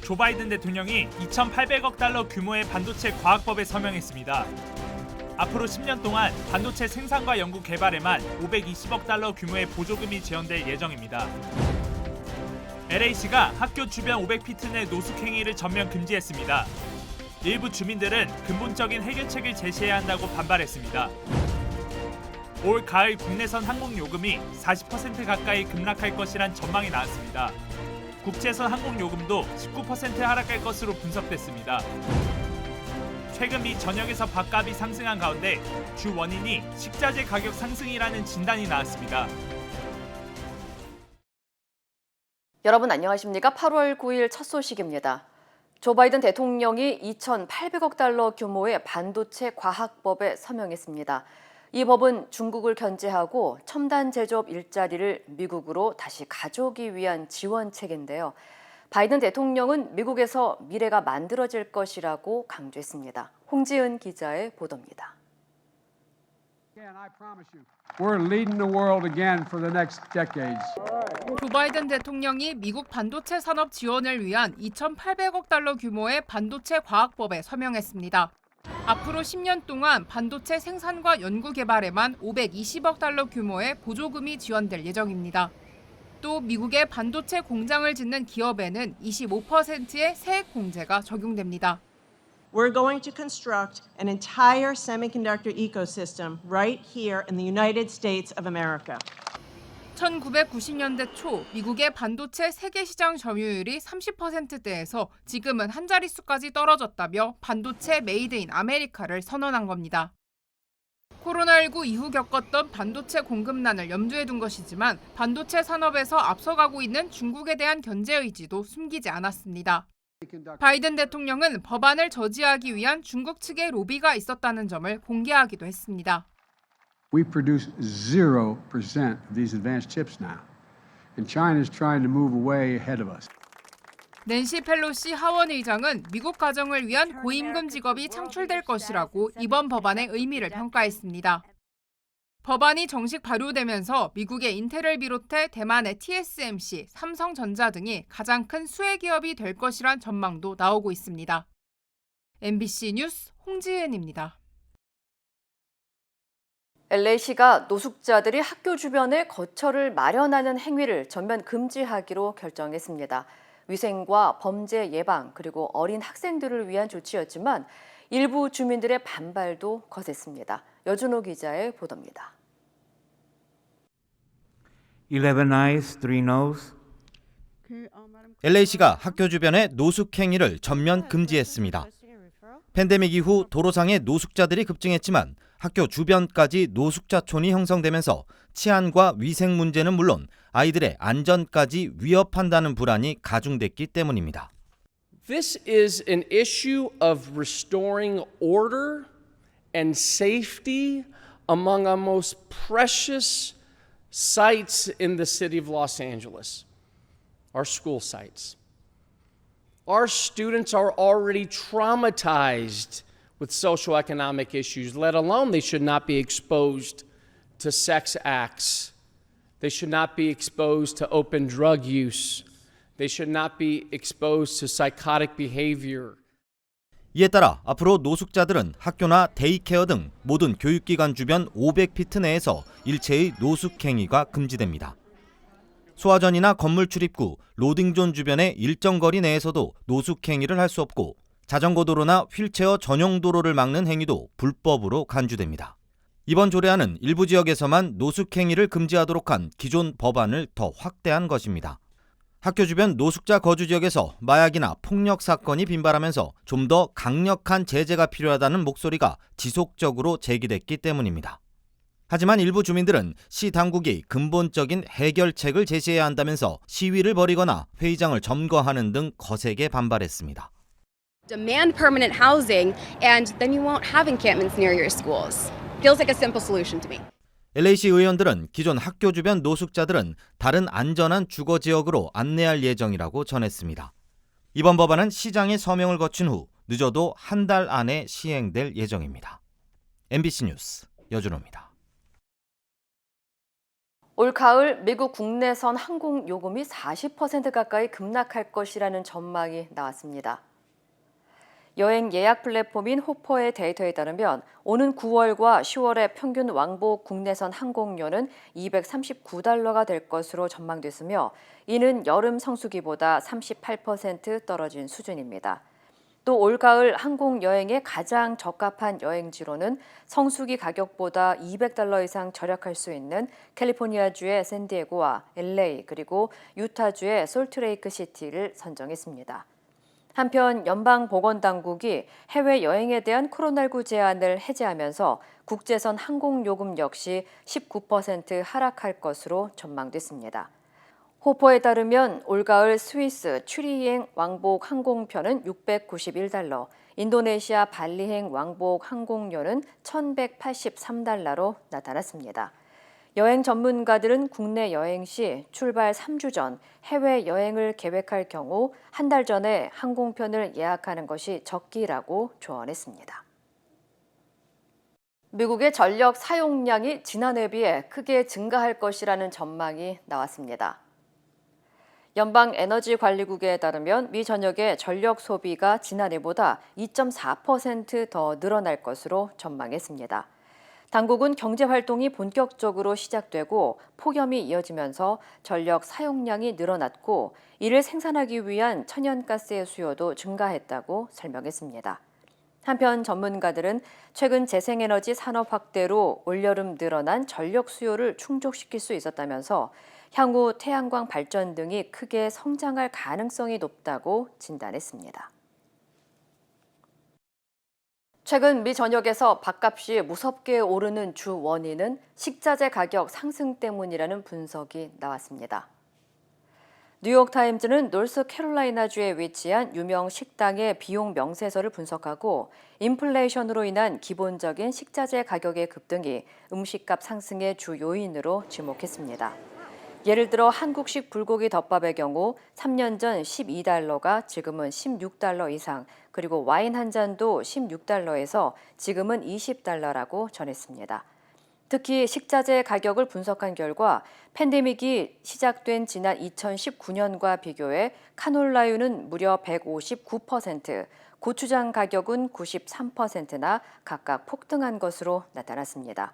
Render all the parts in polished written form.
조 바이든 대통령이 2,800억 달러 규모의 반도체 과학법에 서명했습니다. 앞으로 10년 동안 반도체 생산과 연구 개발에만 520억 달러 규모의 보조금이 지원될 예정입니다. LA시가 학교 주변 500피트 내 노숙행위를 전면 금지했습니다. 일부 주민들은 근본적인 해결책을 제시해야 한다고 반발했습니다. 올 가을 국내선 항공 요금이 40% 가까이 급락할 것이란 전망이 나왔습니다. 국제선 항공 요금도 19% 하락할 것으로 분석됐습니다. 최근 미 전역에서 밥값이 상승한 가운데 주 원인이 식자재 가격 상승이라는 진단이 나왔습니다. 여러분 안녕하십니까? 8월 9일 첫 소식입니다. 조 바이든 대통령이 2,800억 달러 규모의 반도체 과학법에 서명했습니다. 이 법은 중국을 견제하고 첨단 제조업 일자리를 미국으로 다시 가져오기 위한 지원책인데요. 바이든 대통령은 미국에서 미래가 만들어질 것이라고 강조했습니다. 홍지은 기자의 보도입니다. We're leading the world again for the next decades. 조 바이든 대통령이 미국 반도체 산업 지원을 위한 2,800억 달러 규모의 반도체 과학법에 서명했습니다. 앞으로 10년 동안 반도체 생산과 연구 개발에만 520억 달러 규모의 보조금이 지원될 예정입니다. 또 미국의 반도체 공장을 짓는 기업에는 25%의 세액 공제가 적용됩니다. We're going to construct an entire semiconductor ecosystem right here in the United States of America. 1990년대 초 미국의 반도체 세계 시장 점유율이 30%대에서 지금은 한 자릿수까지 떨어졌다며 반도체 메이드 인 아메리카를 선언한 겁니다. 코로나19 이후 겪었던 반도체 공급난을 염두에 둔 것이지만 반도체 산업에서 앞서가고 있는 중국에 대한 견제 의지도 숨기지 않았습니다. 바이든 대통령은 법안을 저지하기 위한 중국 측의 로비가 있었다는 점을 공개하기도 했습니다. We produce 0% of these advanced chips now, and China is trying to move away ahead of us. 낸시 펠로시 하원 의장은 미국 가정을 위한 고임금 직업이 창출될 것이라고 이번 법안의 의미를 평가했습니다. 법안이 정식 발효되면서 미국의 인텔을 비롯해 대만의 TSMC, 삼성전자 등이 가장 큰 수혜 기업이 될 것이란 전망도 나오고 있습니다. MBC 뉴스 홍지은입니다. LA시가 노숙자들이 학교 주변에 거처를 마련하는 행위를 전면 금지하기로 결정했습니다. 위생과 범죄 예방 그리고 어린 학생들을 위한 조치였지만 일부 주민들의 반발도 거셌습니다. 여준호 기자의 보도입니다. 11 eyes, 3 nose. LA시가 학교 주변의 노숙 행위를 전면 금지했습니다. 팬데믹 이후 도로상에 노숙자들이 급증했지만 학교 주변까지 노숙자촌이 형성되면서 치안과 위생 문제는 물론 아이들의 안전까지 위협한다는 불안이 가중됐기 때문입니다. This is an issue of restoring order and safety among our most precious sites in the city of Los Angeles, our school sites. Our students are already traumatized with socioeconomic issues, let alone they should not be exposed to sex acts. They should not be exposed to open drug use. They should not be exposed to psychotic behavior. 이에 따라 앞으로 노숙자들은 학교나 데이케어 등 모든 교육기관 주변 500피트 내에서 일체의 노숙 행위가 금지됩니다. 소화전이나 건물 출입구, 로딩존 주변의 일정 거리 내에서도 노숙 행위를 할 수 없고 자전거 도로나 휠체어 전용 도로를 막는 행위도 불법으로 간주됩니다. 이번 조례안은 일부 지역에서만 노숙 행위를 금지하도록 한 기존 법안을 더 확대한 것입니다. 학교 주변 노숙자 거주 지역에서 마약이나 폭력 사건이 빈발하면서 좀 더 강력한 제재가 필요하다는 목소리가 지속적으로 제기됐기 때문입니다. 하지만 일부 주민들은 시 당국이 근본적인 해결책을 제시해야 한다면서 시위를 벌이거나 회의장을 점거하는 등 거세게 반발했습니다. Demand permanent housing and then you won't have encampments near your schools. Feels like a simple solution to me. LA시 의원들은 기존 학교 주변 노숙자들은 다른 안전한 주거 지역으로 안내할 예정이라고 전했습니다. 이번 법안은 시장의 서명을 거친 후 늦어도 한 달 안에 시행될 예정입니다. MBC 뉴스 여준호입니다. 올 가을 미국 국내선 항공 요금이 40% 가까이 급락할 것이라는 전망이 나왔습니다. 여행 예약 플랫폼인 호퍼의 데이터에 따르면 오는 9월과 10월의 평균 왕복 국내선 항공료는 $239가 될 것으로 전망됐으며 이는 여름 성수기보다 38% 떨어진 수준입니다. 또 올가을 항공 여행에 가장 적합한 여행지로는 성수기 가격보다 $200 이상 절약할 수 있는 캘리포니아주의 샌디에고와 LA 그리고 유타주의 솔트레이크 시티를 선정했습니다. 한편 연방보건당국이 해외여행에 대한 코로나19 제한을 해제하면서 국제선 항공요금 역시 19% 하락할 것으로 전망됐습니다. 호퍼에 따르면 올가을 스위스 추리행 왕복 항공편은 $691, 인도네시아 발리행 왕복 항공료는 $1,183로 나타났습니다. 여행 전문가들은 국내 여행 시 출발 3주 전 해외여행을 계획할 경우 한 달 전에 항공편을 예약하는 것이 적기라고 조언했습니다. 미국의 전력 사용량이 지난해에 비해 크게 증가할 것이라는 전망이 나왔습니다. 연방에너지관리국에 따르면 미 전역의 전력 소비가 지난해보다 2.4% 더 늘어날 것으로 전망했습니다. 당국은 경제활동이 본격적으로 시작되고 폭염이 이어지면서 전력 사용량이 늘어났고 이를 생산하기 위한 천연가스의 수요도 증가했다고 설명했습니다. 한편 전문가들은 최근 재생에너지 산업 확대로 올여름 늘어난 전력 수요를 충족시킬 수 있었다면서 향후 태양광 발전 등이 크게 성장할 가능성이 높다고 진단했습니다. 최근 미 전역에서 밥값이 무섭게 오르는 주 원인은 식자재 가격 상승 때문이라는 분석이 나왔습니다. 뉴욕타임즈는 노스캐롤라이나주에 위치한 유명 식당의 비용 명세서를 분석하고 인플레이션으로 인한 기본적인 식자재 가격의 급등이 음식값 상승의 주 요인으로 지목했습니다. 예를 들어 한국식 불고기 덮밥의 경우 3년 전 $12가 지금은 $16 이상, 그리고 와인 한 잔도 $16에서 지금은 $20라고 전했습니다. 특히 식자재 가격을 분석한 결과 팬데믹이 시작된 지난 2019년과 비교해 카놀라유는 무려 159%, 고추장 가격은 93%나 각각 폭등한 것으로 나타났습니다.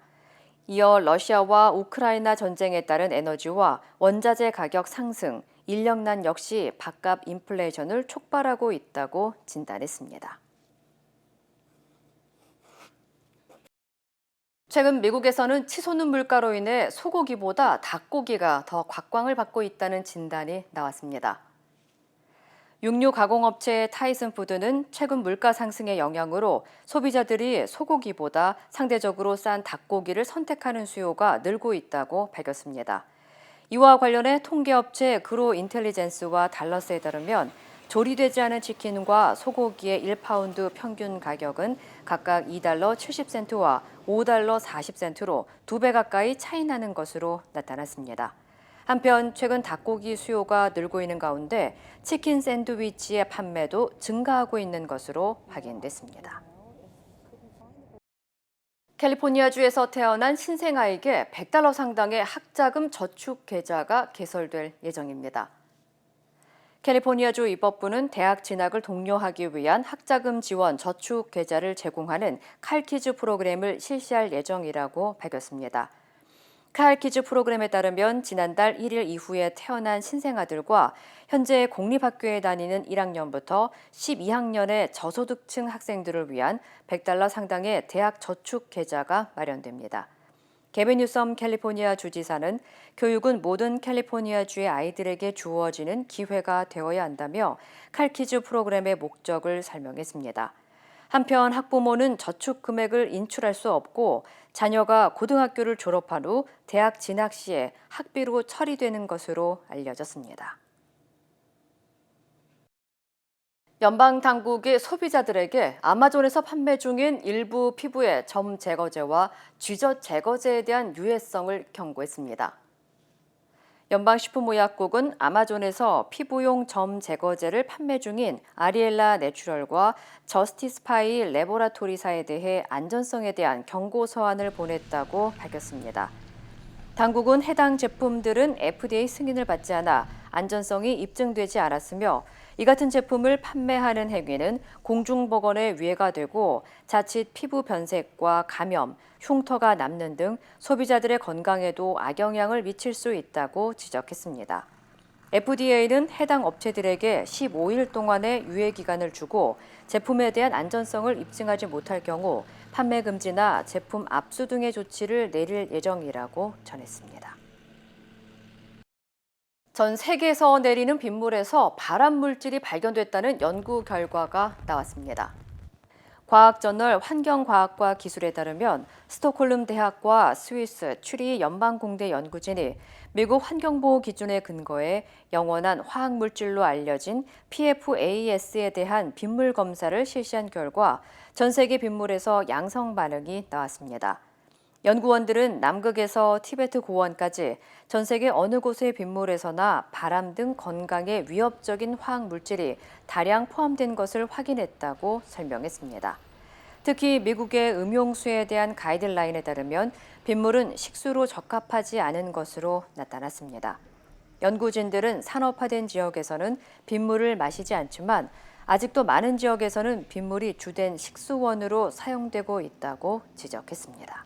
이어 러시아와 우크라이나 전쟁에 따른 에너지와 원자재 가격 상승, 인력난 역시 밥값 인플레이션을 촉발하고 있다고 진단했습니다. 최근 미국에서는 치솟는 물가로 인해 소고기보다 닭고기가 더 곽광을 받고 있다는 진단이 나왔습니다. 육류 가공업체 타이슨푸드는 최근 물가 상승의 영향으로 소비자들이 소고기보다 상대적으로 싼 닭고기를 선택하는 수요가 늘고 있다고 밝혔습니다. 이와 관련해 통계업체 그로인텔리전스와 달러스에 따르면 조리되지 않은 치킨과 소고기의 1파운드 평균 가격은 각각 $2.70와 $5.40로 2배 가까이 차이 나는 것으로 나타났습니다. 한편 최근 닭고기 수요가 늘고 있는 가운데 치킨 샌드위치의 판매도 증가하고 있는 것으로 확인됐습니다. 캘리포니아주에서 태어난 신생아에게 $100 상당의 학자금 저축 계좌가 개설될 예정입니다. 캘리포니아주 입법부는 대학 진학을 독려하기 위한 학자금 지원 저축 계좌를 제공하는 칼키즈 프로그램을 실시할 예정이라고 밝혔습니다. 칼키즈 프로그램에 따르면 지난달 1일 이후에 태어난 신생아들과 현재 공립학교에 다니는 1학년부터 12학년의 저소득층 학생들을 위한 $100 상당의 대학 저축 계좌가 마련됩니다. 게빈 뉴섬 캘리포니아 주지사는 교육은 모든 캘리포니아주의 아이들에게 주어지는 기회가 되어야 한다며 칼키즈 프로그램의 목적을 설명했습니다. 한편 학부모는 저축 금액을 인출할 수 없고 자녀가 고등학교를 졸업한 후 대학 진학 시에 학비로 처리되는 것으로 알려졌습니다. 연방 당국이 소비자들에게 아마존에서 판매 중인 일부 피부의 점 제거제와 쥐젖 제거제에 대한 유해성을 경고했습니다. 연방식품의약국은 아마존에서 피부용 점 제거제를 판매 중인 아리엘라 내추럴과 저스티스파이 레보라토리사에 대해 안전성에 대한 경고 서한을 보냈다고 밝혔습니다. 당국은 해당 제품들은 FDA 승인을 받지 않아 안전성이 입증되지 않았으며 이 같은 제품을 판매하는 행위는 공중보건에 위해가 되고 자칫 피부 변색과 감염, 흉터가 남는 등 소비자들의 건강에도 악영향을 미칠 수 있다고 지적했습니다. FDA는 해당 업체들에게 15일 동안의 유예 기간을 주고 제품에 대한 안전성을 입증하지 못할 경우 판매 금지나 제품 압수 등의 조치를 내릴 예정이라고 전했습니다. 전 세계에서 내리는 빗물에서 발암 물질이 발견됐다는 연구 결과가 나왔습니다. 과학저널 환경과학과 기술에 따르면 스톡홀름 대학과 스위스 추리 연방공대 연구진이 미국 환경보호 기준에 근거해 영원한 화학물질로 알려진 PFAS에 대한 빗물 검사를 실시한 결과 전 세계 빗물에서 양성 반응이 나왔습니다. 연구원들은 남극에서 티베트 고원까지 전 세계 어느 곳의 빗물에서나 발암 등 건강에 위협적인 화학물질이 다량 포함된 것을 확인했다고 설명했습니다. 특히 미국의 음용수에 대한 가이드라인에 따르면 빗물은 식수로 적합하지 않은 것으로 나타났습니다. 연구진들은 산업화된 지역에서는 빗물을 마시지 않지만 아직도 많은 지역에서는 빗물이 주된 식수원으로 사용되고 있다고 지적했습니다.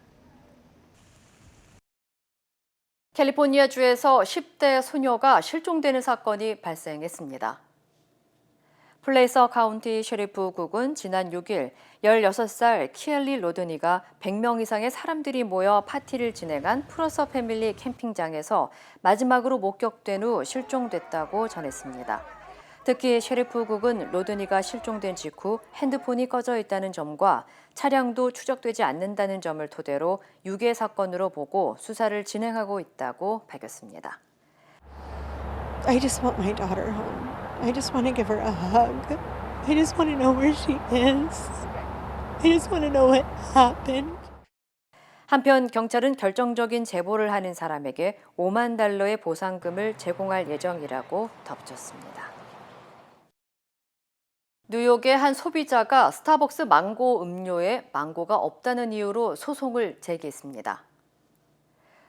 캘리포니아주에서 10대 소녀가 실종되는 사건이 발생했습니다. 플레이서 카운티 셰리프국은 지난 6일 16살 키엘리 로드니가 100명 이상의 사람들이 모여 파티를 진행한 프로서 패밀리 캠핑장에서 마지막으로 목격된 후 실종됐다고 전했습니다. 특히 셰리프국은 로드니가 실종된 직후 핸드폰이 꺼져 있다는 점과 차량도 추적되지 않는다는 점을 토대로 유괴 사건으로 보고 수사를 진행하고 있다고 밝혔습니다. I just want my daughter home. I just want to give her a hug. I just want to know where she is. I just want to know what happened. 한편 경찰은 결정적인 제보를 하는 사람에게 $50,000의 보상금을 제공할 예정이라고 덧붙였습니다. 뉴욕의 한 소비자가 스타벅스 망고 음료에 망고가 없다는 이유로 소송을 제기했습니다.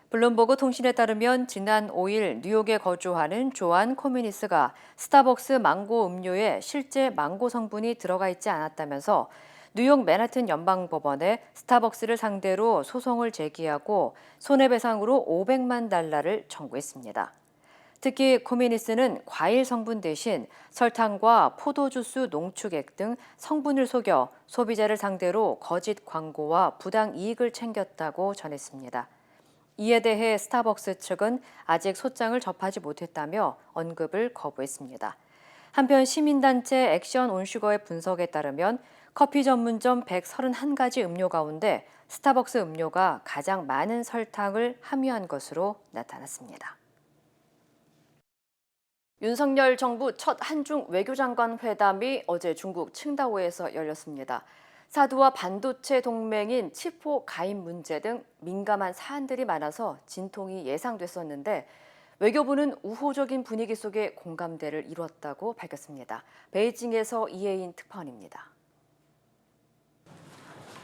블룸버그 통신에 따르면 지난 5일 뉴욕에 거주하는 조안 코미니스가 스타벅스 망고 음료에 실제 망고 성분이 들어가 있지 않았다면서 뉴욕 맨하튼 연방법원에 스타벅스를 상대로 소송을 제기하고 손해배상으로 $500만 청구했습니다. 특히 코미니스는 과일 성분 대신 설탕과 포도주스 농축액 등 성분을 속여 소비자를 상대로 거짓 광고와 부당 이익을 챙겼다고 전했습니다. 이에 대해 스타벅스 측은 아직 소장을 접하지 못했다며 언급을 거부했습니다. 한편 시민단체 액션 온슈거의 분석에 따르면 커피 전문점 131가지 음료 가운데 스타벅스 음료가 가장 많은 설탕을 함유한 것으로 나타났습니다. 윤석열 정부 첫 한중 외교장관 회담이 어제 중국 칭다오에서 열렸습니다. 사드와 반도체 동맹인 치포 가입 문제 등 민감한 사안들이 많아서 진통이 예상됐었는데 외교부는 우호적인 분위기 속에 공감대를 이뤘다고 밝혔습니다. 베이징에서 이혜인 특파원입니다.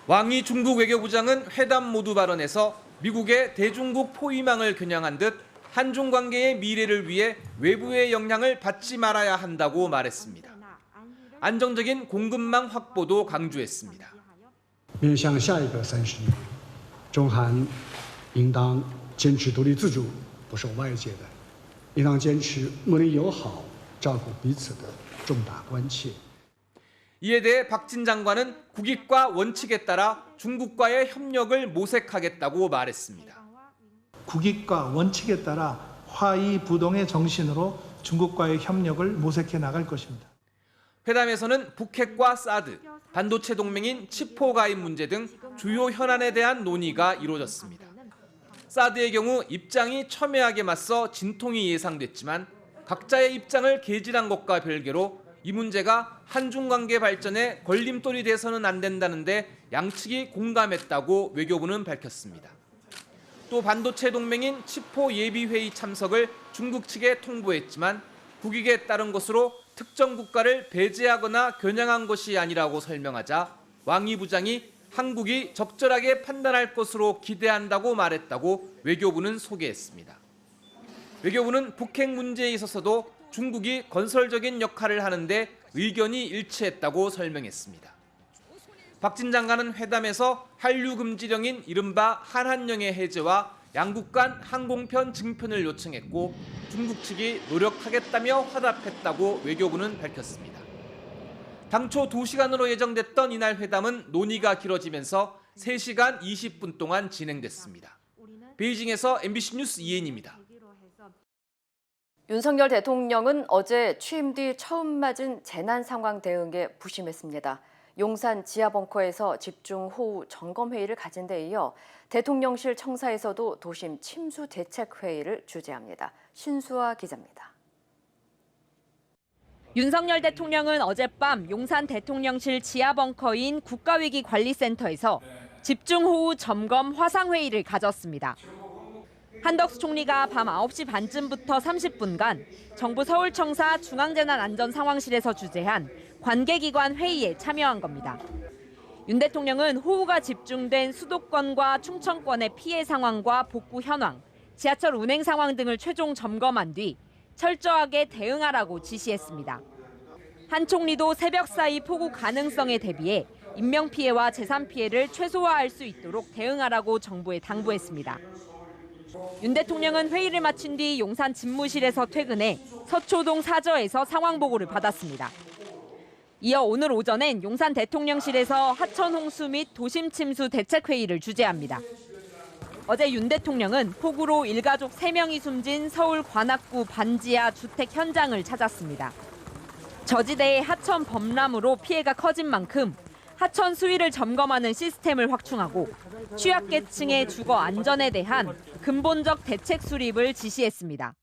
왕이 중국 외교부장은 회담 모두 발언에서 미국의 대중국 포위망을 겨냥한 듯 한중 관계의 미래를 위해 외부의 영향을 받지 말아야 한다고 말했습니다. 안정적인 공급망 확보도 강조했습니다. 面向下一个30年，中韩应当坚持独立自主，不受外界的，应当坚持睦邻友好，照顾彼此的重大关切。 이에 대해 박진 장관은 국익과 원칙에 따라 중국과의 협력을 모색하겠다고 말했습니다. 국익과 원칙에 따라 화이부동의 정신으로 중국과의 협력을 모색해 나갈 것입니다. 회담에서는 북핵과 사드, 반도체 동맹인 치포 가입 문제 등 주요 현안에 대한 논의가 이루어졌습니다. 사드의 경우 입장이 첨예하게 맞서 진통이 예상됐지만 각자의 입장을 개진한 것과 별개로 이 문제가 한중 관계 발전에 걸림돌이 돼서는 안 된다는데 양측이 공감했다고 외교부는 밝혔습니다. 또 반도체 동맹인 치포 예비회의 참석을 중국 측에 통보했지만 국익에 따른 것으로 특정 국가를 배제하거나 겨냥한 것이 아니라고 설명하자 왕 이 부장이 한국이 적절하게 판단할 것으로 기대한다고 말했다고 외교부는 소개했습니다. 외교부는 북핵 문제에 있어서도 중국이 건설적인 역할을 하는데 의견이 일치했다고 설명했습니다. 박진 장관은 회담에서 한류 금지령인 이른바 한한령의 해제와 양국 간 항공편 증편을 요청했고 중국 측이 노력하겠다며 화답했다고 외교부는 밝혔습니다. 당초 2시간으로 예정됐던 이날 회담은 논의가 길어지면서 3시간 20분 동안 진행됐습니다. 베이징에서 MBC 뉴스 이혜인입니다. 윤석열 대통령은 어제 취임 뒤 처음 맞은 재난 상황 대응에 부심했습니다. 용산 지하벙커에서 집중호우 점검회의를 가진 데 이어 대통령실 청사에서도 도심 침수 대책 회의를 주재합니다. 신수아 기자입니다. 윤석열 대통령은 어젯밤 용산 대통령실 지하벙커인 국가위기관리센터에서 집중호우 점검 화상회의를 가졌습니다. 한덕수 총리가 밤 9시 반쯤부터 30분간 정부 서울청사 중앙재난안전상황실에서 주재한 관계기관 회의에 참여한 겁니다. 윤 대통령은 호우가 집중된 수도권과 충청권의 피해 상황과 복구 현황, 지하철 운행 상황 등을 최종 점검한 뒤 철저하게 대응하라고 지시했습니다. 한 총리도 새벽 사이 폭우 가능성에 대비해 인명피해와 재산피해를 최소화할 수 있도록 대응하라고 정부에 당부했습니다. 윤 대통령은 회의를 마친 뒤 용산 집무실에서 퇴근해 서초동 사저에서 상황 보고를 받았습니다. 이어 오늘 오전엔 용산 대통령실에서 하천 홍수 및 도심 침수 대책 회의를 주재합니다. 어제 윤 대통령은 폭우로 일가족 3명이 숨진 서울 관악구 반지하 주택 현장을 찾았습니다. 저지대의 하천 범람으로 피해가 커진 만큼 하천 수위를 점검하는 시스템을 확충하고 취약계층의 주거 안전에 대한 근본적 대책 수립을 지시했습니다.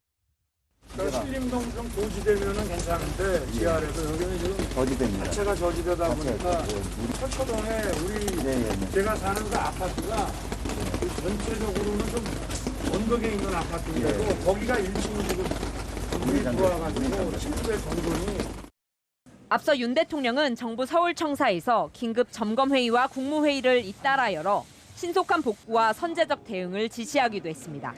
신림동 좀 도지되면은 괜찮은데 지하에서 여기는 지금 저지됩니다. 자체가 저지되다 보니까 서초동에 우리 제가 사는 그 아파트가 전체적으로는 좀 언덕에 있는 아파트인데도 거기가 1층이 지금 물이 들어와가지고 침수의 정도니. 앞서 윤 대통령은 정부 서울청사에서 긴급 점검회의와 국무회의를 잇따라 열어 신속한 복구와 선제적 대응을 지시하기도 했습니다.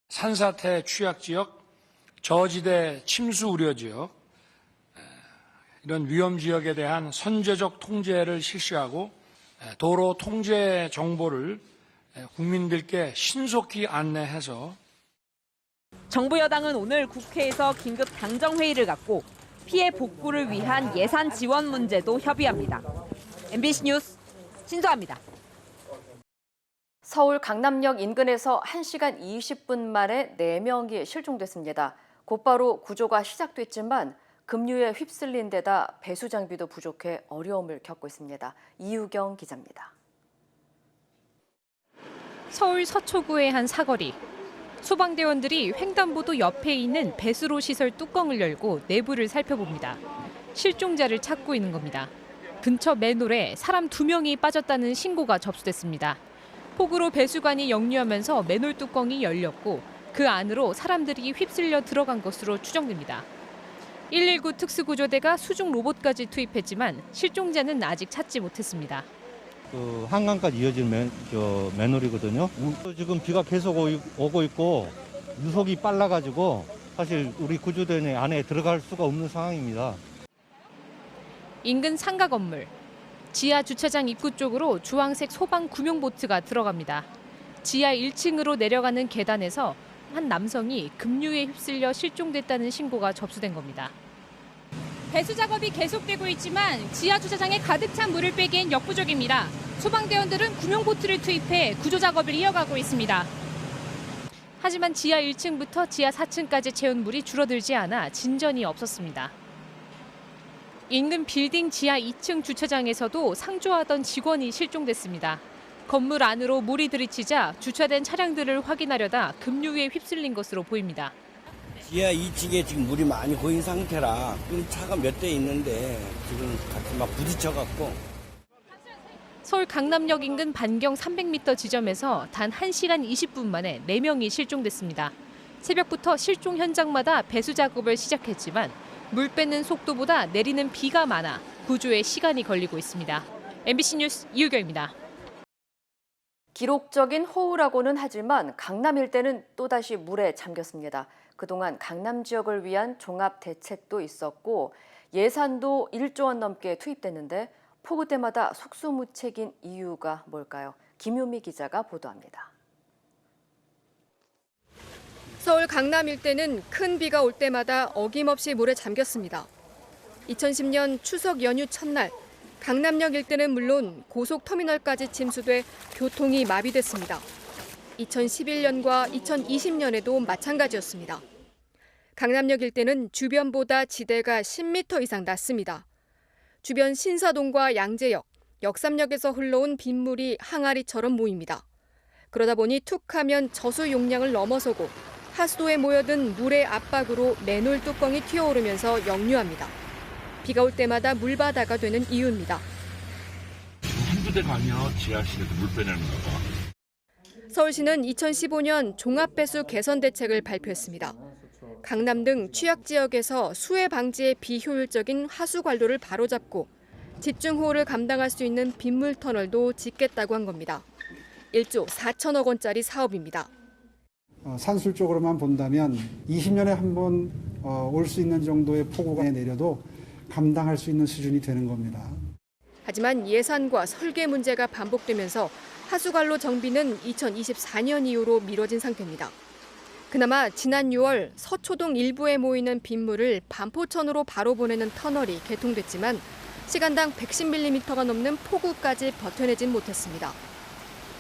산사태 취약지역, 저지대 침수 우려지역, 이런 위험지역에 대한 선제적 통제를 실시하고 도로 통제 정보를 국민들께 신속히 안내해서 정부 여당은 오늘 국회에서 긴급 당정회의를 갖고 피해 복구를 위한 예산 지원 문제도 협의합니다. MBC 뉴스 신수아입니다. 서울 강남역 인근에서 1시간 20분 만에 4명이 실종됐습니다. 곧바로 구조가 시작됐지만 급류에 휩쓸린 데다 배수 장비도 부족해 어려움을 겪고 있습니다. 이유경 기자입니다. 서울 서초구의 한 사거리. 소방대원들이 횡단보도 옆에 있는 배수로 시설 뚜껑을 열고 내부를 살펴봅니다. 실종자를 찾고 있는 겁니다. 근처 맨홀에 사람 2명이 빠졌다는 신고가 접수됐습니다. 폭우로 배수관이 역류하면서 맨홀 뚜껑이 열렸고 그 안으로 사람들이 휩쓸려 들어간 것으로 추정됩니다. 119 특수구조대가 수중 로봇까지 투입했지만 실종자는 아직 찾지 못했습니다. 한강까지 이어지는 맨홀이거든요. 지금 비가 계속 오고 있고 유속이 빨라가지고 사실 우리 구조대는 안에 들어갈 수가 없는 상황입니다. 인근 상가 건물. 지하 주차장 입구 쪽으로 주황색 소방 구명보트가 들어갑니다. 지하 1층으로 내려가는 계단에서 한 남성이 급류에 휩쓸려 실종됐다는 신고가 접수된 겁니다. 배수 작업이 계속되고 있지만 지하 주차장에 가득 찬 물을 빼기엔 역부족입니다. 소방대원들은 구명보트를 투입해 구조 작업을 이어가고 있습니다. 하지만 지하 1층부터 지하 4층까지 채운 물이 줄어들지 않아 진전이 없었습니다. 인근 빌딩 지하 2층 주차장에서도 상주하던 직원이 실종됐습니다. 건물 안으로 물이 들이치자 주차된 차량들을 확인하려다 급류에 휩쓸린 것으로 보입니다. 지하 2층에 지금 물이 많이 고인 상태라 차가 몇 대 있는데 지금 같이 막 부딪혀갖고. 서울 강남역 인근 반경 300m 지점에서 단 1시간 20분 만에 4명이 실종됐습니다. 새벽부터 실종 현장마다 배수 작업을 시작했지만 물 빼는 속도보다 내리는 비가 많아 구조에 시간이 걸리고 있습니다. MBC 뉴스 이유경입니다. 기록적인 호우라고는 하지만 강남 일대는 또다시 물에 잠겼습니다. 그동안 강남 지역을 위한 종합 대책도 있었고 예산도 1조 원 넘게 투입됐는데 폭우 때마다 속수무책인 이유가 뭘까요? 김효미 기자가 보도합니다. 서울 강남 일대는 큰 비가 올 때마다 어김없이 물에 잠겼습니다. 2010년 추석 연휴 첫날 강남역 일대는 물론 고속터미널까지 침수돼 교통이 마비됐습니다. 2011년과 2020년에도 마찬가지였습니다. 강남역 일대는 주변보다 지대가 10m 이상 낮습니다. 주변 신사동과 양재역, 역삼역에서 흘러온 빗물이 항아리처럼 모입니다. 그러다 보니 툭하면 저수 용량을 넘어서고 하수도에 모여든 물의 압박으로 맨홀 뚜껑이 튀어오르면서 역류합니다. 비가 올 때마다 물바다가 되는 이유입니다. 한두 대가 아니야. 지하실에도 물 빼내는 거가. 서울시는 2015년 종합배수 개선 대책을 발표했습니다. 강남 등 취약 지역에서 수해 방지에 비효율적인 하수 관로를 바로잡고 집중호우를 감당할 수 있는 빗물 터널도 짓겠다고 한 겁니다. 1조 4천억 원짜리 사업입니다. 산술적으로만 본다면 20년에 한 번 올 수 있는 정도의 폭우가 내려도 감당할 수 있는 수준이 되는 겁니다. 하지만 예산과 설계 문제가 반복되면서 하수관로 정비는 2024년 이후로 미뤄진 상태입니다. 그나마 지난 6월 서초동 일부에 모이는 빗물을 반포천으로 바로 보내는 터널이 개통됐지만 시간당 110mm가 넘는 폭우까지 버텨내진 못했습니다.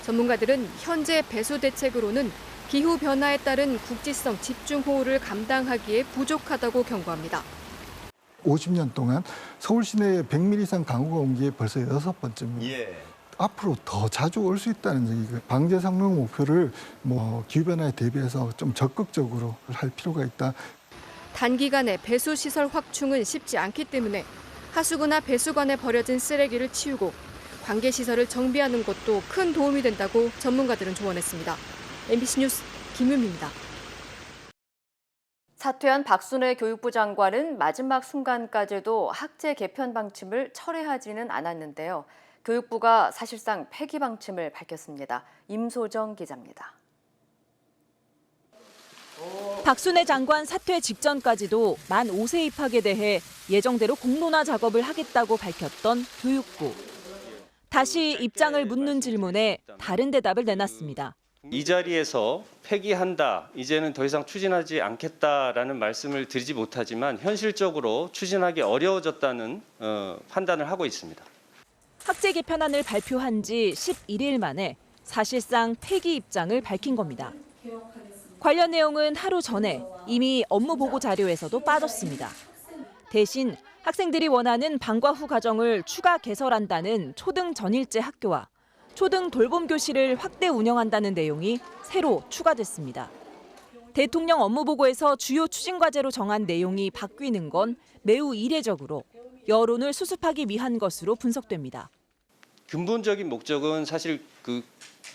전문가들은 현재 배수 대책으로는 기후변화에 따른 국지성 집중호우를 감당하기에 부족하다고 경고합니다. 50년 동안 서울 시내에 100mm 이상 강우가 온 게 벌써 6번째입니다. 앞으로 더 자주 올 수 있다는 얘기고 방제 상용 목표를 기후변화에 대비해서 좀 적극적으로 할 필요가 있다. 단기간에 배수시설 확충은 쉽지 않기 때문에 하수구나 배수관에 버려진 쓰레기를 치우고 관계시설을 정비하는 것도 큰 도움이 된다고 전문가들은 조언했습니다. MBC 뉴스 김유미입니다. 사퇴한 박순애 교육부 장관은 마지막 순간까지도 학제 개편 방침을 철회하지는 않았는데요. 교육부가 사실상 폐기 방침을 밝혔습니다. 임소정 기자입니다. 박순애 장관 사퇴 직전까지도 만 5세 입학에 대해 예정대로 공론화 작업을 하겠다고 밝혔던 교육부. 다시 입장을 묻는 질문에 다른 대답을 내놨습니다. 이 자리에서 폐기한다, 이제는 더 이상 추진하지 않겠다라는 말씀을 드리지 못하지만 현실적으로 추진하기 어려워졌다는 판단을 하고 있습니다. 학제 개편안을 발표한 지 11일 만에 사실상 폐기 입장을 밝힌 겁니다. 관련 내용은 하루 전에 이미 업무 보고 자료에서도 빠졌습니다. 대신 학생들이 원하는 방과 후 과정을 추가 개설한다는 초등 전일제 학교와 초등 돌봄 교실을 확대 운영한다는 내용이 새로 추가됐습니다. 대통령 업무보고에서 주요 추진 과제로 정한 내용이 바뀌는 건 매우 이례적으로 여론을 수습하기 위한 것으로 분석됩니다. 근본적인 목적은 사실 그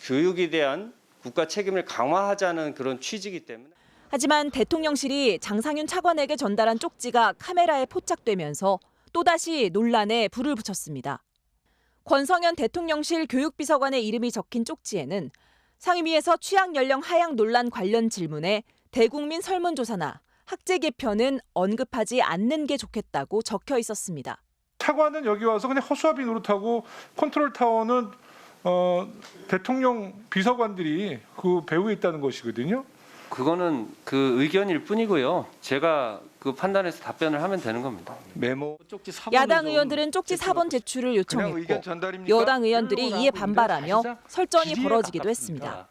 교육에 대한 국가 책임을 강화하자는 그런 취지이기 때문에. 하지만 대통령실이 장상윤 차관에게 전달한 쪽지가 카메라에 포착되면서 또다시 논란에 불을 붙였습니다. 권성현 대통령실 교육비서관의 이름이 적힌 쪽지에는 상임위에서 취학 연령 하향 논란 관련 질문에 대국민 설문조사나 학제 개편은 언급하지 않는 게 좋겠다고 적혀 있었습니다. 차관은 여기 와서 그냥 허수아비 노릇하고 컨트롤 타워는 대통령 비서관들이 그 배후에 있다는 것이거든요. 그거는 그 의견일 뿐이고요. 제가 그 판단해서 답변을 하면 되는 겁니다. 메모 쪽지 4번 야당 의원들은 쪽지 4번 제출을 요청했고 여당 의원들이 이에 반발하며 설전이 벌어지기도 했습니다.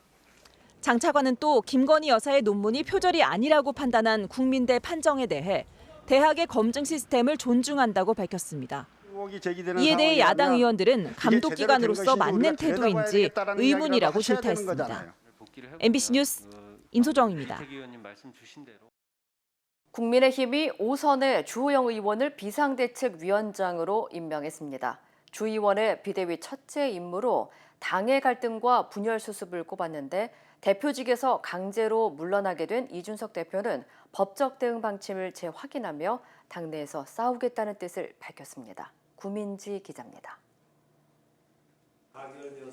장 차관은 또 김건희 여사의 논문이 표절이 아니라고 판단한 국민대 판정에 대해 대학의 검증 시스템을 존중한다고 밝혔습니다. 이에 대해 야당 의원들은 감독기관으로서 맞는 태도인지 의문이라고 질타했습니다. MBC 뉴스 임소정입니다. 국민의힘이 오선의 주호영 의원을 비상대책위원장으로 임명했습니다. 주 의원의 비대위 첫째 임무로 당의 갈등과 분열 수습을 꼽았는데 대표직에서 강제로 물러나게 된 이준석 대표는 법적 대응 방침을 재확인하며 당내에서 싸우겠다는 뜻을 밝혔습니다. 구민지 기자입니다.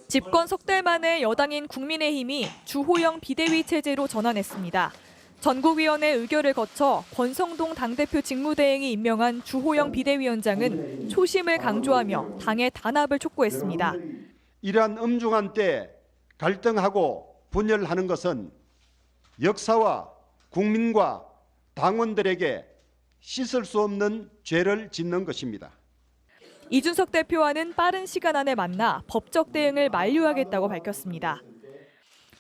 집권 석 달 만에 여당인 국민의힘이 주호영 비대위 체제로 전환했습니다. 전국위원회 의결을 거쳐 권성동 당대표 직무대행이 임명한 주호영 비대위원장은 초심을 강조하며 당의 단합을 촉구했습니다. 이러한 엄중한 때 갈등하고 분열하는 것은 역사와 국민과 당원들에게 씻을 수 없는 죄를 짓는 것입니다. 이준석 대표와는 빠른 시간 안에 만나 법적 대응을 만류하겠다고 밝혔습니다.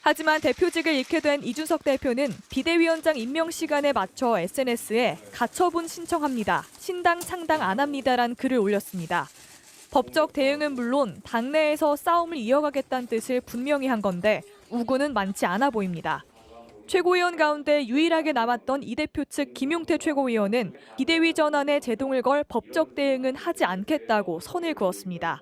하지만 대표직을 잃게 된 이준석 대표는 비대위원장 임명 시간에 맞춰 SNS에 가처분 신청합니다. 신당 창당 안 합니다란 글을 올렸습니다. 법적 대응은 물론 당내에서 싸움을 이어가겠다는 뜻을 분명히 한 건데 우군은 많지 않아 보입니다. 최고위원 가운데 유일하게 남았던 이 대표 측 김용태 최고위원은 비대위 전환에 제동을 걸 법적 대응은 하지 않겠다고 선을 그었습니다.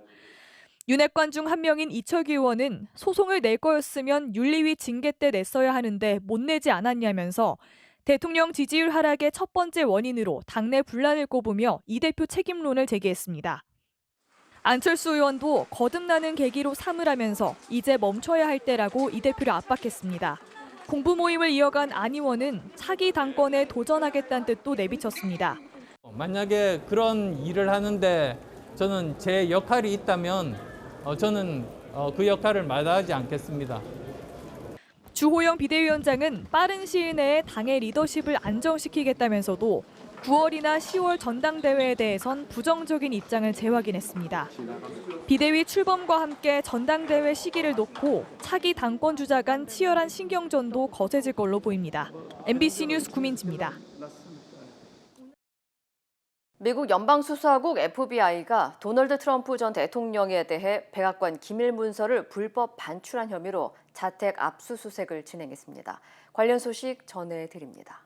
윤핵관 중 한 명인 이철규 의원은 소송을 낼 거였으면 윤리위 징계 때 냈어야 하는데 못 내지 않았냐면서 대통령 지지율 하락의 첫 번째 원인으로 당내 분란을 꼽으며 이 대표 책임론을 제기했습니다. 안철수 의원도 거듭나는 계기로 삼으라면서 이제 멈춰야 할 때라고 이 대표를 압박했습니다. 공부 모임을 이어간 안 의원은 차기 당권에 도전하겠다는 뜻도 내비쳤습니다. 만약에 그런 일을 하는데 저는 제 역할이 있다면 저는 그 역할을 마다하지 않겠습니다. 주호영 비대위원장은 빠른 시일 내에 당의 리더십을 안정시키겠다면서도 9월이나 10월 전당대회에 대해선 부정적인 입장을 재확인했습니다. 비대위 출범과 함께 전당대회 시기를 놓고 차기 당권 주자 간 치열한 신경전도 거세질 걸로 보입니다. MBC 뉴스 구민지입니다. 미국 연방수사국 FBI가 도널드 트럼프 전 대통령에 대해 백악관 기밀 문서를 불법 반출한 혐의로 자택 압수수색을 진행했습니다. 관련 소식 전해드립니다.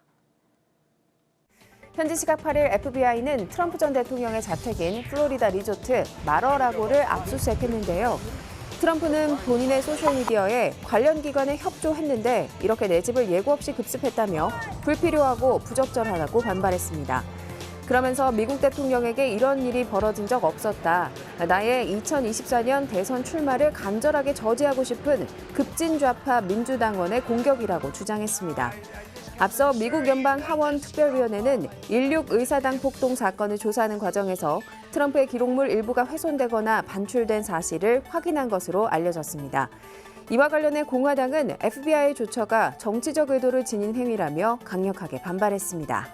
현지 시각 8일 FBI는 트럼프 전 대통령의 자택인 플로리다 리조트 마러라고를 압수수색했는데요. 트럼프는 본인의 소셜미디어에 관련 기관에 협조했는데 이렇게 내 집을 예고 없이 급습했다며 불필요하고 부적절하다고 반발했습니다. 그러면서 미국 대통령에게 이런 일이 벌어진 적 없었다. 나의 2024년 대선 출마를 간절하게 저지하고 싶은 급진좌파 민주당원의 공격이라고 주장했습니다. 앞서 미국 연방 하원 특별위원회는 16 의사당 폭동 사건을 조사하는 과정에서 트럼프의 기록물 일부가 훼손되거나 반출된 사실을 확인한 것으로 알려졌습니다. 이와 관련해 공화당은 FBI 조처가 정치적 의도를 지닌 행위라며 강력하게 반발했습니다.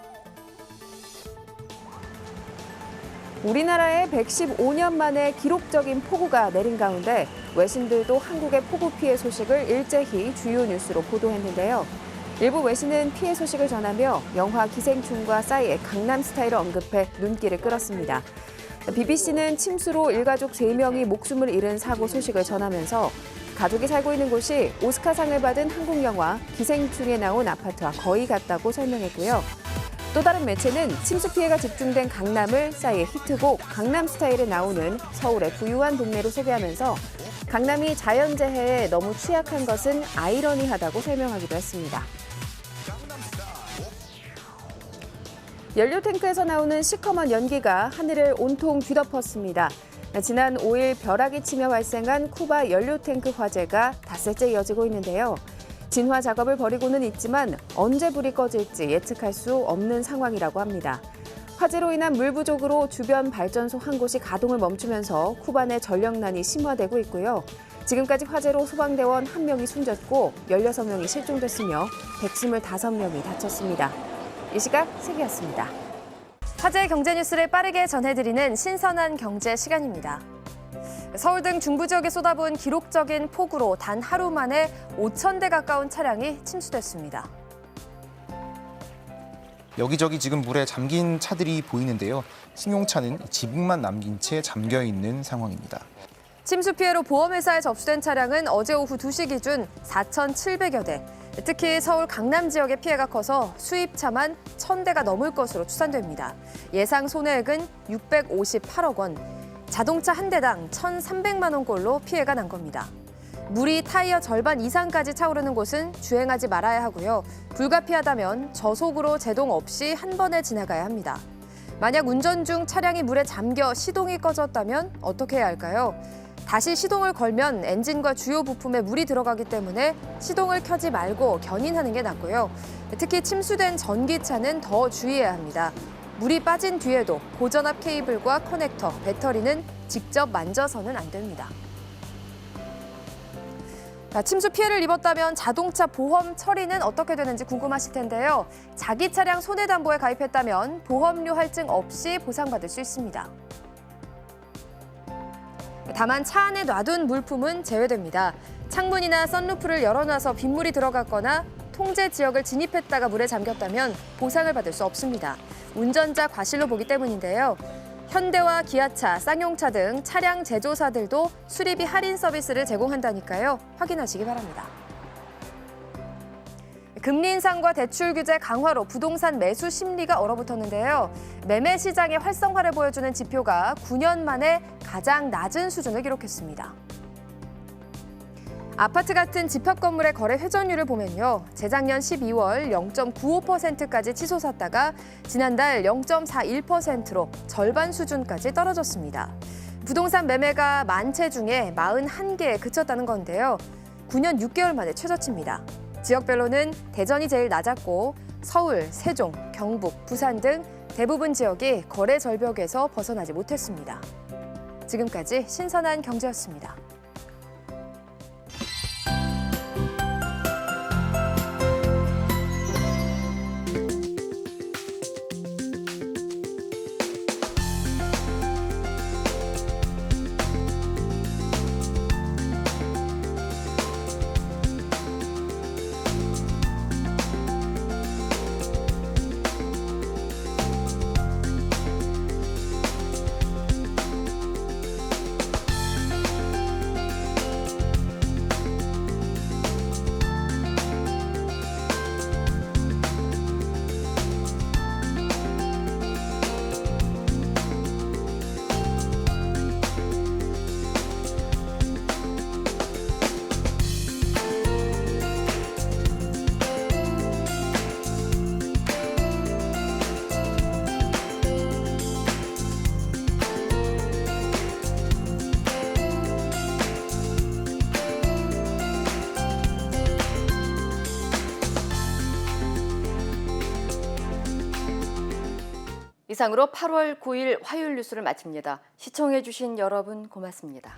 우리나라에 115년 만에 기록적인 폭우가 내린 가운데 외신들도 한국의 폭우 피해 소식을 일제히 주요 뉴스로 보도했는데요. 일부 외신은 피해 소식을 전하며 영화 기생충과 싸이의 강남 스타일을 언급해 눈길을 끌었습니다. BBC는 침수로 일가족 3명이 목숨을 잃은 사고 소식을 전하면서 가족이 살고 있는 곳이 오스카상을 받은 한국 영화 기생충에 나온 아파트와 거의 같다고 설명했고요. 또 다른 매체는 침수 피해가 집중된 강남을 싸이의 히트곡 강남 스타일에 나오는 서울의 부유한 동네로 소개하면서 강남이 자연재해에 너무 취약한 것은 아이러니하다고 설명하기도 했습니다. 연료탱크에서 나오는 시커먼 연기가 하늘을 온통 뒤덮었습니다. 지난 5일 벼락이 치며 발생한 쿠바 연료탱크 화재가 닷새째 이어지고 있는데요. 진화 작업을 벌이고는 있지만 언제 불이 꺼질지 예측할 수 없는 상황이라고 합니다. 화재로 인한 물 부족으로 주변 발전소 한 곳이 가동을 멈추면서 쿠바 내 전력난이 심화되고 있고요. 지금까지 화재로 소방대원 1명이 숨졌고 16명이 실종됐으며 125명이 다쳤습니다. 이 시각 세계였습니다. 화제의 경제 뉴스를 빠르게 전해드리는 신선한 경제 시간입니다. 서울 등 중부 지역에 쏟아부은 기록적인 폭우로 단 하루 만에 5,000대 가까운 차량이 침수됐습니다. 여기저기 지금 물에 잠긴 차들이 보이는데요. 승용차는 지붕만 남긴 채 잠겨 있는 상황입니다. 침수 피해로 보험회사에 접수된 차량은 어제 오후 2시 기준 4,700여 대. 특히 서울 강남 지역의 피해가 커서 수입차만 1,000대가 넘을 것으로 추산됩니다. 예상 손해액은 658억 원, 자동차 한 대당 1,300만 원꼴로 피해가 난 겁니다. 물이 타이어 절반 이상까지 차오르는 곳은 주행하지 말아야 하고요. 불가피하다면 저속으로 제동 없이 한 번에 지나가야 합니다. 만약 운전 중 차량이 물에 잠겨 시동이 꺼졌다면 어떻게 해야 할까요? 다시 시동을 걸면 엔진과 주요 부품에 물이 들어가기 때문에 시동을 켜지 말고 견인하는 게 낫고요. 특히 침수된 전기차는 더 주의해야 합니다. 물이 빠진 뒤에도 고전압 케이블과 커넥터, 배터리는 직접 만져서는 안 됩니다. 침수 피해를 입었다면 자동차 보험 처리는 어떻게 되는지 궁금하실 텐데요. 자기 차량 손해담보에 가입했다면 보험료 할증 없이 보상받을 수 있습니다. 다만 차 안에 놔둔 물품은 제외됩니다. 창문이나 선루프를 열어놔서 빗물이 들어갔거나 통제 지역을 진입했다가 물에 잠겼다면 보상을 받을 수 없습니다. 운전자 과실로 보기 때문인데요. 현대와 기아차, 쌍용차 등 차량 제조사들도 수리비 할인 서비스를 제공한다니까요. 확인하시기 바랍니다. 금리 인상과 대출 규제 강화로 부동산 매수 심리가 얼어붙었는데요. 매매 시장의 활성화를 보여주는 지표가 9년 만에 가장 낮은 수준을 기록했습니다. 아파트 같은 집합 건물의 거래 회전율을 보면요. 재작년 12월 0.95%까지 치솟았다가 지난달 0.41%로 절반 수준까지 떨어졌습니다. 부동산 매매가 만 채 중에 41개에 그쳤다는 건데요. 9년 6개월 만에 최저치입니다. 지역별로는 대전이 제일 낮았고 서울, 세종, 경북, 부산 등 대부분 지역이 거래 절벽에서 벗어나지 못했습니다. 지금까지 신선한 경제였습니다. 이상으로 8월 9일 화요일 뉴스를 마칩니다. 시청해주신 여러분 고맙습니다.